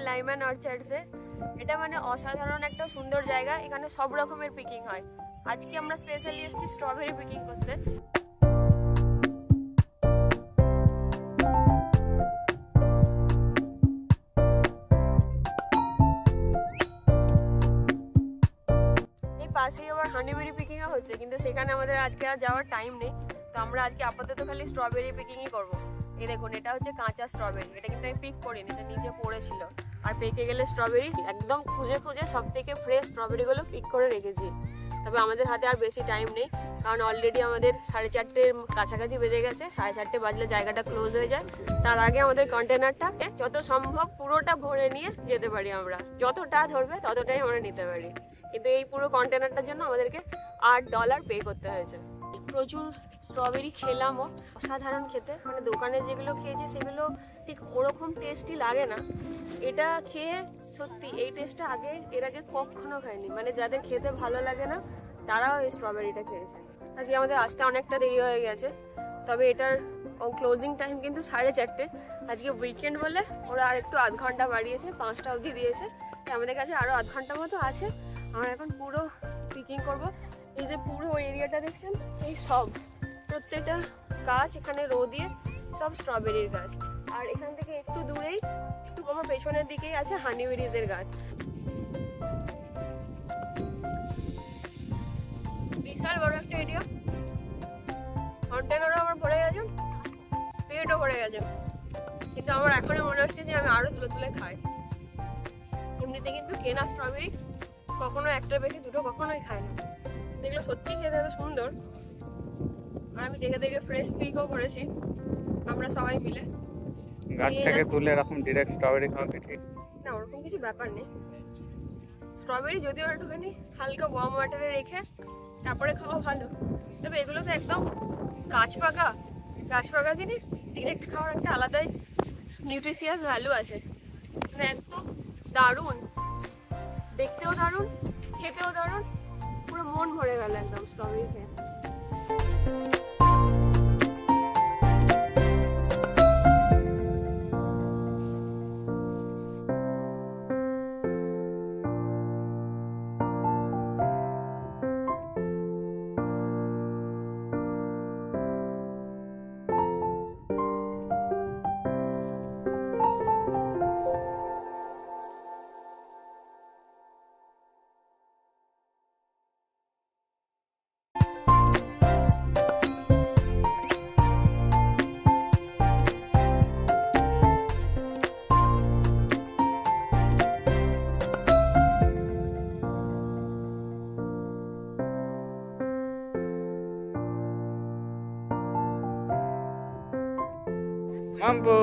Lyman অর্চার্ডসে। এটা মানে অসাধারণ একটা সুন্দর জায়গা, এখানে সব রকমের পিকিং হয়। আজকে আমরা স্পেশালি এসেছি স্ট্রবেরি পিকিং করতে। পাশেই আবার হানিবেরি পিকিংও হচ্ছে, কিন্তু সেখানে আমাদের আজকে আর যাওয়ার টাইম নেই। তো আমরা আজকে আপাতত খালি স্ট্রবেরি পিকিংই করবো। এই দেখুন, এটা হচ্ছে কাঁচা স্ট্রবেরি। এটা কিন্তু আমি পিক করিনি, এটা নিচে পড়েছিল। আর পেকে গেলে স্ট্রবেরি একদম খুঁজে খুঁজে সব থেকে ফ্রেশ স্ট্রবেরিগুলো পিক করে রেখেছি। তবে আমাদের হাতে আর বেশি টাইম নেই, কারণ অলরেডি আমাদের 4:30-এর কাছাকাছি বেজে গেছে। 4:30 বাজলে জায়গাটা ক্লোজ হয়ে যায়। তার আগে আমাদের কন্টেনারটা যত সম্ভব পুরোটা ভরে নিয়ে যেতে পারি। আমরা যতটা ধরবে ততটাই আমরা নিতে পারি, কিন্তু এই পুরো কন্টেনারটার জন্য আমাদেরকে $8 পে করতে হয়েছে। প্রচুর স্ট্রবেরি খেলামও, অসাধারণ খেতে। মানে দোকানে যেগুলো খেয়েছি সেগুলো ঠিক ওরকম টেস্টি লাগে না। এটা খেয়ে সত্যি এই টেস্টটা এর আগে কখনো খাইনি। মানে যাদের খেতে ভালো লাগে না তারাও এই স্ট্রবেরিটা খেয়েছে। আজকে আমাদের আসতে অনেকটা দেরি হয়ে গেছে, তবে এটার ক্লোজিং টাইম কিন্তু 4:30। আজকে উইকেন্ড বলে ওরা আর একটু আধ ঘন্টা বাড়িয়েছে, 5টা অবধি দিয়েছে। আমাদের কাছে আরও আধ ঘন্টা মতো আছে। আমরা এখন পুরো পিকিং করব। এই যে পুরো এরিয়াটা দেখছেন, এই সব প্রত্যেকটা গাছ এখানে রো দিয়ে সব স্ট্রবেরির গাছ। আর এখান থেকে একটু দূরেই, একটু আমার পেছনের দিকেই আছে হানিবেরিজের গাছ। বিশাল বড় একটা এরিয়া। কন্টেনারও আমার ভরে গেছে, পেটও ভরে গেছে, কিন্তু আমার এখনো মনে হচ্ছে যে আমি আরো তুলে তুলে খাই। এমনিতে কিন্তু কেনা স্ট্রবেরি কখনো একটা বেশি দুটো কখনোই খায় না। এগুলো সত্যি খেতে এত সুন্দর। আর আমি দেখে দেখে ফ্রেশ পিকও করেছি আমরা সবাই মিলে। গাছ থেকে তুলে এরকম ডিরেক্ট স্ট্রবেরি খাওয়া কি ঠিক না? ওরকম কিছু ব্যাপার নেই। স্ট্রবেরি যদিও একটুখানি হালকা ওয়ার্ম ওয়াটারে রেখে তারপরে খাওয়া ভালো, তবে এগুলো তো একদম গাছ পাকা জিনিস। ডিরেক্ট খাওয়ার একটা আলাদাই নিউট্রিশিয়াস ভ্যালু আছে। মানে এত দারুণ, দেখতেও দারুণ, খেতেও দারুণ, পুরো মন ভরে গেল একদম স্ট্রবেরি খেয়ে। মাম্পু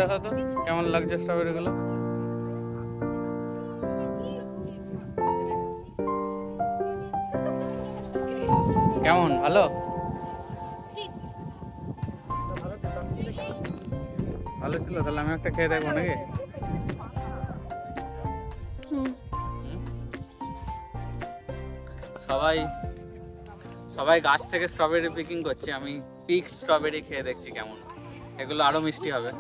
দেখো তো কেমন লাগছে স্ট্রবেরি গুলো। কেমন? ভালো ভালো ছিল। তাহলে আমি একটা খেয়ে দেখবো নাকি? সবাই গাছ থেকে স্ট্রবেরি পিকিং করছে, আমি পিক স্ট্রবেরি খেয়ে দেখছি কেমন। এগুলো আরো মিষ্টি হবে,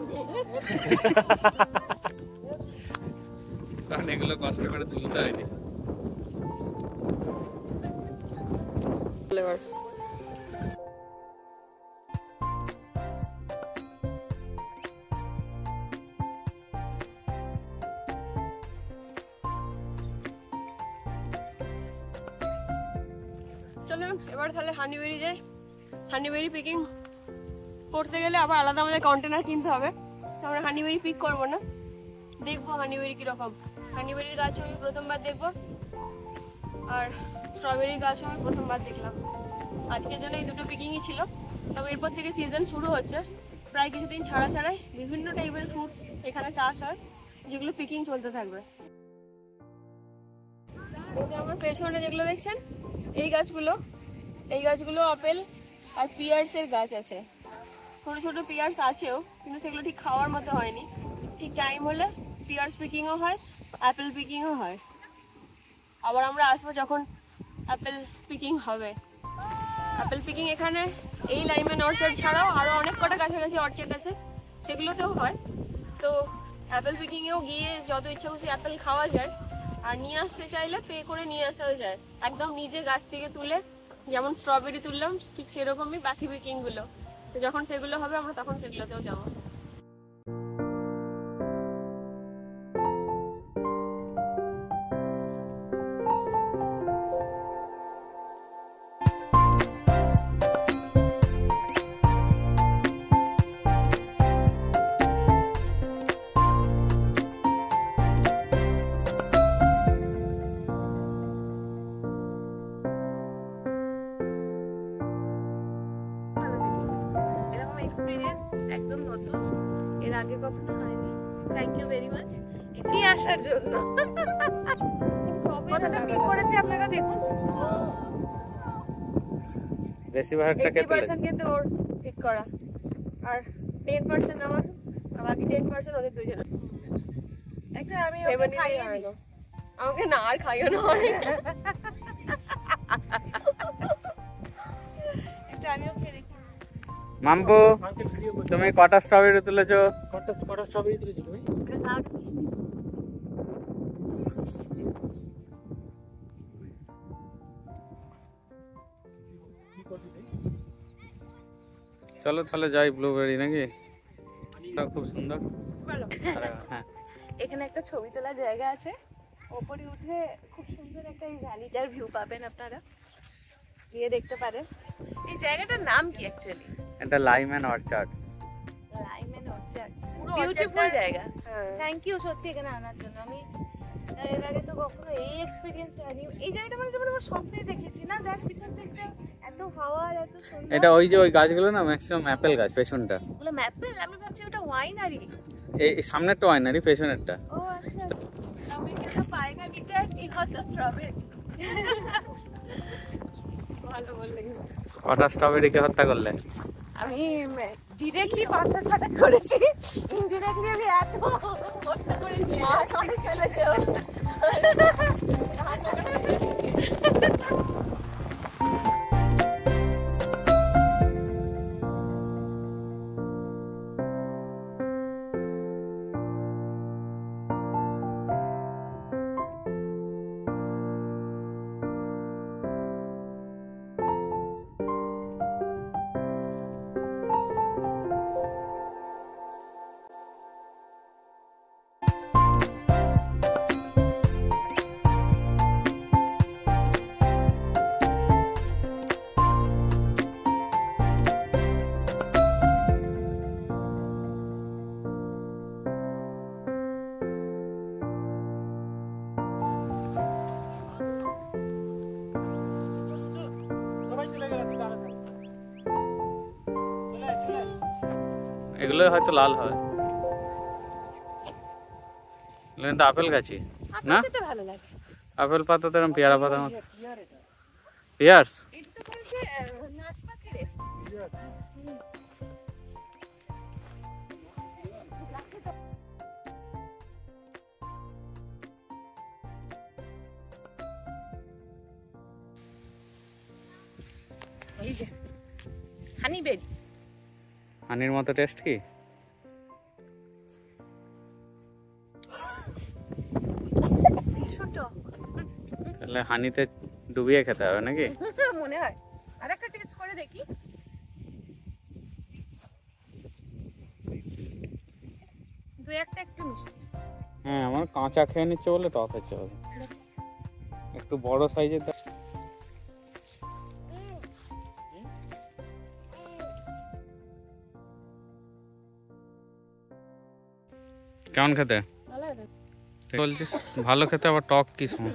কারণ এগুলো কষ্ট করে তুলতে হয়নি। চলুন এবার তাহলে হানিবেরি যাই। হানিবেরি পিকিং করতে গেলে আবার আলাদা আমাদের কন্টেনার কিনতে হবে, তো আমরা হানিবেরি পিক করবো না, দেখবো হানিবেরি কিরকম। হানিবেরির গাছ আমি প্রথমবার দেখবো, আর স্ট্রবেরির গাছ আমি প্রথমবার দেখলাম। আজকের জন্য এই দুটো পিকিংই ছিল, তবে এরপর থেকে সিজন শুরু হচ্ছে। প্রায় কিছুদিন ছাড়া ছাড়াই বিভিন্ন টাইপের ফ্রুটস এখানে চাষ হয়, যেগুলো পিকিং চলতে থাকবে। এই যে আমার পেছনে যেগুলো দেখছেন এই গাছগুলো আপেল আর পিয়ার্সের গাছ আছে। ছোট ছোট পিয়ার্স আছেও, কিন্তু সেগুলো ঠিক খাওয়ার মতো হয়নি। ঠিক টাইম হলে পিয়ার্স পিকিংও হয়, অ্যাপেল পিকিংও হয়। আবার আমরা আসবো যখন অ্যাপেল পিকিং হবে। অ্যাপেল পিকিং এখানে এই লাইমেন অর্চার্ড ছাড়াও আরও অনেক কটা কাছাকাছি অর্চার্ড আছে, সেগুলোতেও হয়। তো অ্যাপেল পিকিংয়েও গিয়ে যত ইচ্ছা খুশি অ্যাপেল খাওয়া যায়, আর নিয়ে আসতে চাইলে পে করে নিয়ে আসাও যায়, একদম নিজে গাছ থেকে তুলে। যেমন স্ট্রবেরি তুললাম ঠিক সেরকমই বাকি পিকিংগুলো। তো যখন সেগুলো হবে আমরা তখন সেগুলোতেও যাবো। এরকম এক্সপিরিয়েন্স একদম নতুন, এর আগে কখনো হয়নি। থ্যাংক ইউ ভেরি মাচ এখানে আসার জন্য। কতটা পিক করেছে আপনারা দেখুন, বেশিরভাগটা কে 80% কিন্তু ওর পিক করা, আর 10% আমার, আর বাকি 10% ওদের দুজনের। একটা আমি ওকে খাইয়ে দিই। আমাকে না আর খাইও না অনেক। একটা আমি ওকে দেখি। মাম্পু তুমি কটা স্ট্রবেরি তুলেছো? কটা স্ট্রবেরি তুলেছো তুমি? চলো তাহলে যাই ব্লুবেরি নাকি, এটা খুব সুন্দর। বলো। হ্যাঁ এখানে একটা ছবি তোলার জায়গা আছে, ওপরে উঠে খুব সুন্দর একটা এই ভ্যালিটার ভিউ পাবেন, আপনারা গিয়ে দেখতে পারেন। এই জায়গাটার নাম কি অ্যাকচুয়ালি? এটা লাইমেন অর্চার্ডস। লাইমেন অর্চার্ড, পুরো বিউটিফুল orchard-টা- জায়গা। হ্যাঁ। থ্যাংক ইউ সত্যি এখানে আনার জন্য। আমি এর আগে তো কখনো এই এক্সপিরিয়েন্সটা হয়নি। এই জায়গাটা মানে যেমন আমার স্বপ্নে দেখেছি না, দেখ পিছন দিকটা এত হাওয়া আর এত সুন্দর। এটা ওই যে ওই গাছগুলো না ম্যাক্সিমাম অ্যাপেল গাছ, পেছনটা। ওগুলো ম্যাপেল, আমি ভাবছি ওটা ওয়াইনারি। এই সামনেরটা ওয়াইনারি, পেছনেরটা। ও আচ্ছা। আমি যেটা পাইনা বিচার কি হতো স্ট্রবেরি। ভালো বললে। কটা স্ট্রবেরিকে হত্যা করলে? আমি ডিরেক্টলি 5টা-6টা করেছি, ইনডিরেক্টলি আমি এত হত্যা করেছি। মাছ অনেক ফেলেছে ও। সবাই চলে গেল, তুই দাঁড়া থাক। চলে আয়। এগুলোই হয়তো লাল হয়, এগুলো কিন্তু আপেল গাছই না? খেতে ভালো লাগে। আপেল পাতা তো এরকম পেয়ারা পাতা মতো। পিয়ার্স এটা তো বলছে নাশপাতি রে। এই যে হানি বেরি, হানির মতো টেস্ট কি? ভীষণ টক তাহলে হানিতে ডুবিয়ে খেতে হবে নাকি? মনে হয়। আরেকটা টেস্ট করে দেখি। দু একটা একটু মিষ্টি। হ্যাঁ, আমার কাঁচা খেয়ে নিচ্ছে বলে টক হচ্ছে হবে। একটু বড় সাইজের কেমন খেতে ভালো আছে তুই বলছিস ভালো খেতে, আবার টক কি সময়?